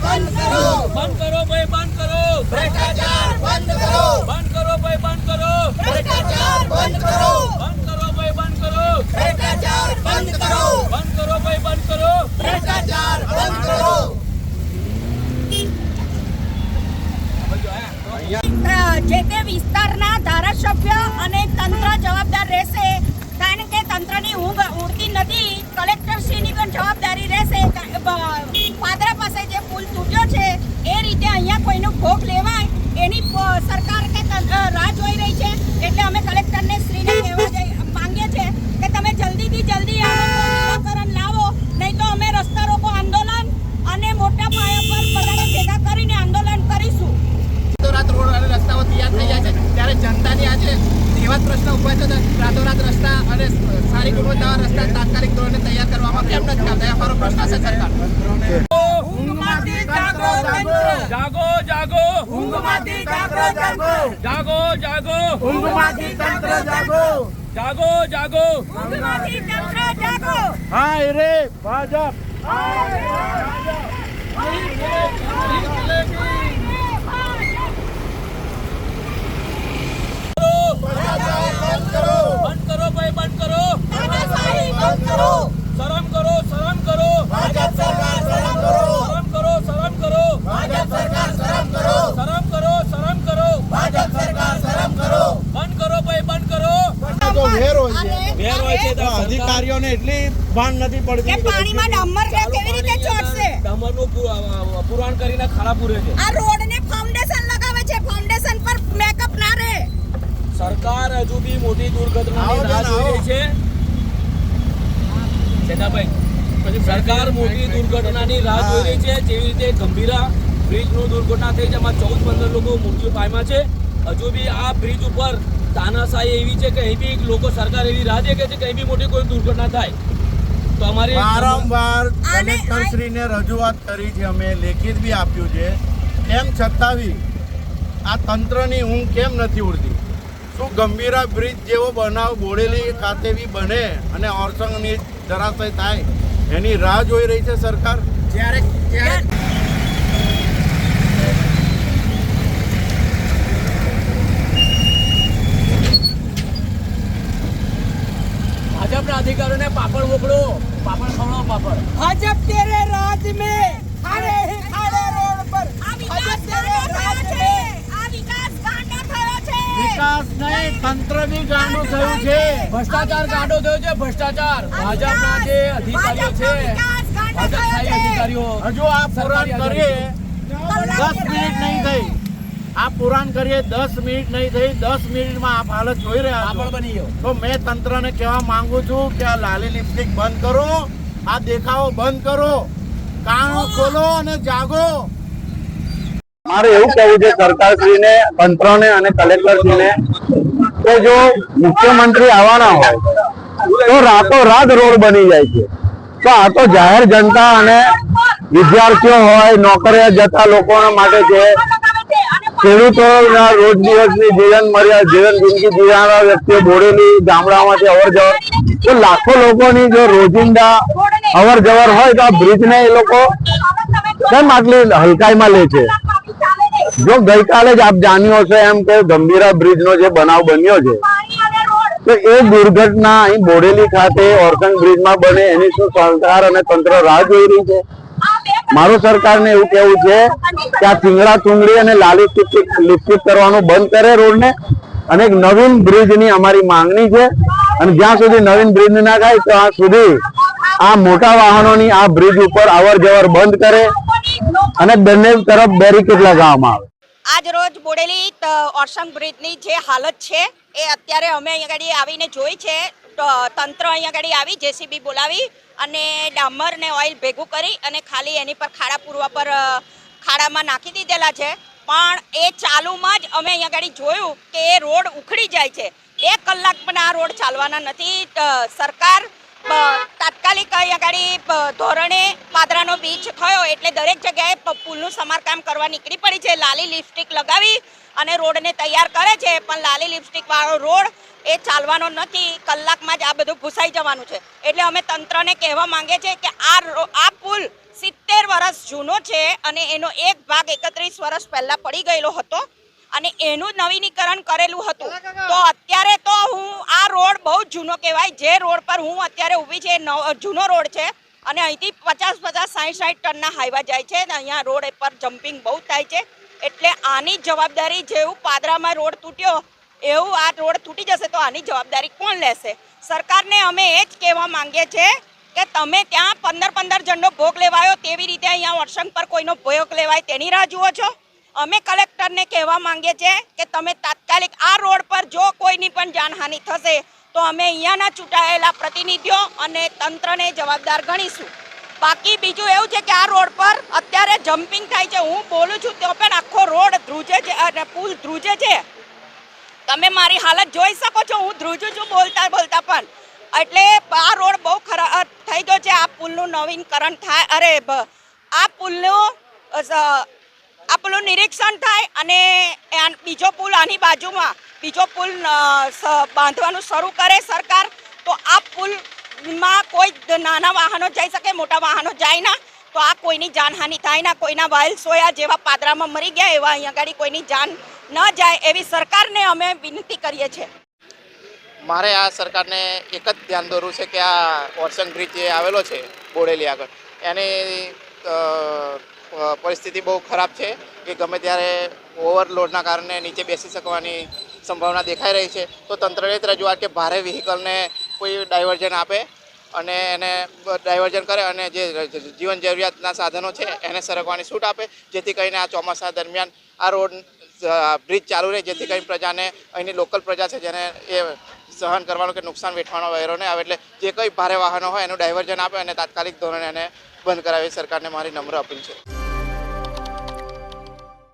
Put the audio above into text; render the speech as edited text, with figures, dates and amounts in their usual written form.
बंद करो, बंद करो भाई, बंद करो भ्रष्टाचार बंद करो, बंद करो भाई, बंद करो भ्रष्टाचार बंद करो, बंद करो भाई, बंद करो भ्रष्टाचार बंद करो, बंद करो भाई, बंद करो भ्रष्टाचार बंद करो। જે તે વિસ્તારના ધારાસભ્ય અને તંત્ર જવાબદાર રહેશે, કારણ કે તંત્રની ઊંઘ ઉડતી નથી. કલેક્ટરશ્રીની પણ જવાબદારી રહેશે. પાદરા પાસે જે પુલ તૂટ્યો છે એ રીતે અહીંયા કોઈનો ભોગ લેવાય એની સરકાર કે રાહ જોઈ રહી છે. એટલે અમે કલેક્ટરને શ્રીને કહેવા માંગીએ છીએ કે તમે જલ્દીથી જલ્દી આનું નિરાકરણ લાવો, નહીં તો અમે રસ્તા રોકો આંદોલન અને મોટા પાયા પર બધાને ભેગા કરીને આંદોલન કરીશું. રાતોરાત રોડ અને રસ્તાઓ તૈયાર થઈ જાય છે, ત્યારે જનતાની આજે એવા પ્રશ્ન ઉભા છે. રાતોરાત રસ્તા અને સારી ગુણવત્તાવાળા રસ્તા તાત્કાલિક ધોરણે તૈયાર કરવામાં કેમ નથી આવતા? અમારો પ્રશ્ન છે સરકાર. ઊંઘમાંથી જાગો તંત્ર, જાગો જાગો ઊંઘમાંથી જાગો જાગો, જાગો જાગો ઊંઘમાંથી તંત્ર જાગો, જાગો જાગો ઊંઘમાંથી તંત્ર જાગો. હાય રે ભાજપ, બંધ કરો ભાઈ, બંધ કરો તાનાશાહી બંધ કરો, શરમ કરો, શરમ કરો ભાજપ સરકાર શરમ કરો, શરમ કરો, શરમ કરો ભાજપ સરકાર શરમ કરો, શરમ કરો, શરમ કરો ભાજપ સરકાર શરમ કરો. બંધ કરો ભાઈ, બંધ કરો તો વેર હોય છે, વેર હોય છે તો અધિકારીઓને એટલી ભાન નથી કે પડતી કે પાણીમાં ડામર છે કેવી રીતે ચોટશે? ડામરનું પુરાણ કરીને ખાડા પૂરે છે. આ રોડને ફાઉન્ડેશન લગાવે છે, ફાઉન્ડેશન પર મેકઅપ ના રહે. સરકાર હજુ બી મોટી દુર્ઘટનાની રાહ જોઈ રહી છે. ચેતાભાઈ, સરકાર મોટી દુર્ઘટનાની રાહ જોઈ રહી છે. જેવી રીતે ગંભીરા બ્રિજનું દુર્ઘટના થઈ, જેમાં 14-15 લોકો મૃત્યુ પામ્યા છે. હજુ બી આ બ્રિજ ઉપર તાનાશાહી એવી છે કે અહીં બી લોકો સરકાર એવી રાહ દેખે છે કે અહીં બી મોટી કોઈ દુર્ઘટના થાય. તો અમારી વારંવાર કલેક્ટરશ્રીને રજૂઆત કરી છે, અમે લેખિત બી આપ્યું છે. તેમ છતાં બી આ તંત્રની ઊંઘ કેમ નથી ઉડતી? શું ગંભીરા બ્રિજ જેવો બનાવ બોડેલી ખાતે બી બને અને ઓરસંગની ધરાશય થાય એની રાહ જોઈ રહી છે સરકાર? જ્યારે ભાજપના અધિકારીઓને પાપડ મોકલો, પાપડ ખવડાવો, પાપડ. ભાજપ તેરે રાજ में खाड़े ही खाड़े रोड पर આ વિકાસ ગાંડો થયો છે. આ વિકાસ ગાંડો થયો છે. વિકાસ નહીં, તંત્ર બી ગાંડું થયું છે. ભ્રષ્ટાચાર ગાંડો થયો છે, ભ્રષ્ટાચાર. ભાજપના જે અધિકારીઓ છે, ભાજપશાહી અધિકારીઓ હજુ આ પુરાણ કરીએ 10 મિનિટ નહીં થઈ, આ પુરાણ કરીએ 10 મિનિટ નહીં થઈ, 10 મિનિટમાં આપ હાલત જોઈ રહ્યા પાપડ છો. બની ગયો. તો મેં તંત્રને કહેવા માંગુ છું કે આ લાલી લિપસ્ટિક બંધ કરો, આ દેખાવો બંધ કરો, કાનો ખોલો અને જાગો. મારે એવું કહેવું છે સરકારશ્રીને, તંત્રને અને કલેક્ટરશ્રીને કે જો મુખ્યમંત્રી આવવાના હોય તો રાતોરાત રોડ બની જાય છે. તો આ તો જાહેર જનતા અને વિદ્યાર્થીઓ હોય, નોકરીએ જતા લોકો માટે છે, ખેડૂતોના રોજ દિવસની જીવન જિંદગી જીવનારા વ્યક્તિઓ બોડેલી ગામડામાંથી અવર જવર, તો લાખો લોકોની જો રોજિંદા અવર જવર હોય તો આ બ્રિજને એ લોકો કેમ આટલી હલકાઈમાં લે છે? જો ગઈકાલે જ આપ જાણ્યું હશે એમ કે ગંભીરા બ્રિજનો જે બનાવ બન્યો છે, તો એ દુર્ઘટના અહીં બોડેલી ખાતે ઓરસંગ બ્રિજમાં બને એની શું સરકાર અને તંત્ર રાહ જોઈ રહી છે? મારું સરકારને એવું કહેવું છે કે આ થીંગડા થુંગડી અને લાલી લિપસ્ટિક કરવાનું બંધ કરે રોડને, અને એક નવીન બ્રિજની અમારી માંગણી છે. અને જ્યાં સુધી નવીન બ્રિજ ના થાય ત્યાં સુધી આ મોટા વાહનોની આ બ્રિજ ઉપર અવર જવર બંધ કરે અને બંને તરફ બેરિકેડ લગાવવામાં આવે. આજ રોજ બોડેલી ઓરસંગ બ્રિજની જે હાલત છે એ અત્યારે અમે અહીંયા ગાડી આવીને જોઈ છે. તંત્ર અહીંયા ગાડી આવી જેસીબી બોલાવી અને ડામર ને ઓઇલ ભેગું કરી અને ખાલી એની પર ખાડા પૂરવા પર ખાડામાં નાખી દીધેલા છે. પણ એ ચાલુમાં જ અમે અહીંયા ગાડી જોયું કે એ રોડ ઉખડી જાય છે. 1 કલાક પણ આ રોડ ચાલવાના નથી. સરકાર તાત્કાલિક અહીંયા ગાડી ધોરણે પાદરાનો બીચ થયો એટલે દરેક જગ્યાએ પુલનું સમારકામ કરવા નીકળી પડી છે. લાલી લિપસ્ટિક લગાવી અને રોડને તૈયાર કરે છે, પણ લાલી લિપસ્ટિક વાળો રોડ એ ચાલવાનો નથી. કલાકમાં જ આ બધું ભૂસાઈ જવાનું છે. એટલે અમે તંત્રને કહેવા માંગે છે કે આ પુલ 70 વર્ષ જૂનો છે અને એનો એક ભાગ 31 વર્ષ પહેલાં પડી ગયેલો હતો અને એનું નવીનીકરણ કરેલું હતું. તો અત્યારે તો હું આ રોડ બહુ જ જૂનો કહેવાય. જે રોડ પર હું અત્યારે ઊભી છે જૂનો રોડ છે અને અહીંથી 50-50, 60-60 ટનના હાઈવા જાય છે અને અહીંયા રોડ પર જમ્પિંગ બહુ થાય છે. એટલે આની જવાબદારી જેવું પાદરામાં રોડ તૂટ્યો એવું આ રોડ તૂટી જશે તો આની જવાબદારી કોણ લેશે? સરકારને અમે એ જ કહેવા માંગીએ છીએ કે તમે ત્યાં 15-15 જણનો ભોગ લેવાયો તેવી રીતે અહીંયા વર્ષંગ પર કોઈનો ભોગ લેવાય તેની રાહ જુઓ છો? અમે કલેક્ટરને કહેવા માંગીએ છીએ કે તમે તાત્કાલિક આ રોડ પર જો કોઈની પણ જાનહાનિ થશે તો અમે અહીંયાના ચૂંટાયેલા પ્રતિનિધિઓ અને તંત્રને જવાબદાર ગણીશું. બાકી બીજું એવું છે કે આ રોડ પર અત્યારે જમ્પિંગ થાય છે. હું બોલું છું તો પણ આખો રોડ ધ્રુજે છે અને પુલ ધ્રુજે છે. તમે મારી હાલત જોઈ શકો છો. હું ધ્રુજું છું બોલતા બોલતા પણ. એટલે આ રોડ બહુ ખરાબ થઈ ગયો છે. આ પુલનું નવીનકરણ થાય, આ પુલનું નિરીક્ષણ થાય અને બીજો પુલ આની બાજુમાં બીજો પુલ બાંધવાનું શરૂ કરે સરકાર. તો આ પુલમાં કોઈ નાના વાહનો જઈ શકે, મોટા વાહનો જાય ના. તો આ કોઈની જાનહાનિ થાય ના, કોઈના વાઇલ સોયા જેવા પાદરામાં મરી ગયા એવા અહીંયા આગળ કોઈની જાન ન જાય એવી સરકારને અમે વિનંતી કરીએ છીએ. મારે આ સરકારને એક જ ધ્યાન દોરવું છે કે આ વર્ષંગ બ્રિજ જે આવેલો છે બોડેલી આગળ, એની પરિસ્થિતિ બહુ ખરાબ છે કે ગમે ત્યારે ઓવરલોડના કારણે નીચે બેસી શકવાની સંભાવના દેખાઈ રહી છે. તો તંત્રને જ રજૂઆત કે ભારે વ્હીકલને કોઈ ડાયવર્ઝન આપે અને એને ડાયવર્ઝન કરે અને જે જીવન જરૂરિયાતના સાધનો છે એને સરકવાની છૂટ આપે, જેથી કરીને આ ચોમાસા દરમિયાન આ રોડ બ્રિજ ચાલુ રહે, જેથી કરીને પ્રજાને, અહીંની લોકલ પ્રજા છે જેને એ સહન કરવાનો કે નુકસાન વેઠવાનો વાયરો નહીં આવે. એટલે જે કંઈ ભારે વાહનો હોય એનું ડાયવર્ઝન આપે અને તાત્કાલિક ધોરણે એને બંધ કરાવી સરકારને મારી નમ્ર અપીલ છે.